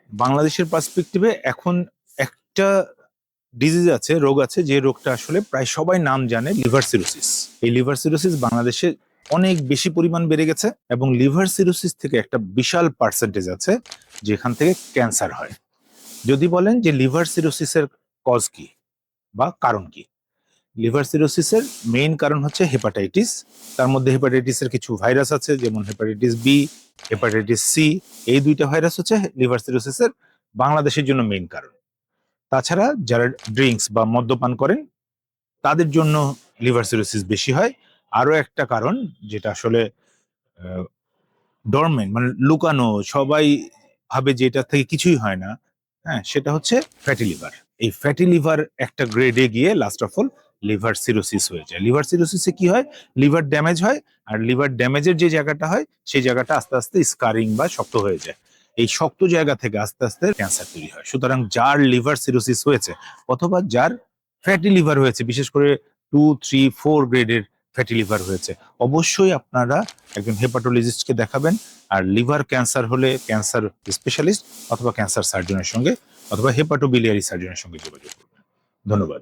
বাংলাদেশের পার্সপেক্টিভে এখন একটা ডিজিজ আছে, রোগ আছে, যে রোগটা আসলে প্রায় সবাই নাম জানে, লিভার সিরোসিস। এই লিভার সিরোসিস বাংলাদেশে অনেক বেশি পরিমাণ বেড়ে গেছে, এবং লিভার সিরোসিস থেকে একটা বিশাল পার্সেন্টেজ আছে যেখান থেকে ক্যান্সার হয়। যদি বলেন যে লিভার সিরোসিসের কজ কি বা কারণ কি, লিভার সিরোসিসের মেইন কারণ হচ্ছে হেপাটাইটিস। তার মধ্যে হেপাটাইটিসের কিছু ভাইরাস আছে, যেমন হেপাটাইটিস বি, হেপাটাইটিস সি। এই দুইটা ভাইরাস হচ্ছে লিভার সিরোসিসের বাংলাদেশের জন্য মেইন কারণ। তাছাড়া যারা ড্রিঙ্কস বা মদ্যপান করেন তাদের জন্য লিভার সিরোসিস বেশি হয়। আরো একটা কারণ যেটা আসলে ডরমেন্ট, মানে লুকানো, সবাই ভাবে যে এটা থেকে কিছুই হয় না, হ্যাঁ, সেটা হচ্ছে ফ্যাটি লিভার। এই ফ্যাটি লিভার একটা গ্রেডে গিয়ে last of all liver cirrhosis হয়ে যায়। লিভার সিরোসিসে কি হয়, লিভার ড্যামেজ হয়, আর লিভার ড্যামেজের যে জায়গাটা হয় সেই জায়গাটা আস্তে আস্তে স্কারিং বা শক্ত হয়ে যায়। এই শক্ত জায়গা থেকে আস্তে আস্তে ক্যান্সার তৈরি হয়। সুতরাং যার লিভার সিরোসিস হয়েছে অথবা যার ফ্যাটি লিভার হয়েছে, বিশেষ করে 2, 3, 4 গ্রেডের ফ্যাটি লিভার হয়েছে, অবশ্যই আপনারা একজন হেপাটোলজিস্টকে দেখাবেন। আর লিভার ক্যান্সার হলে ক্যান্সার স্পেশালিস্ট অথবা ক্যান্সার সার্জনের সঙ্গে অথবা হেপাটোবিলিয়ারি সার্জনের সঙ্গে যোগাযোগ করবেন। ধন্যবাদ।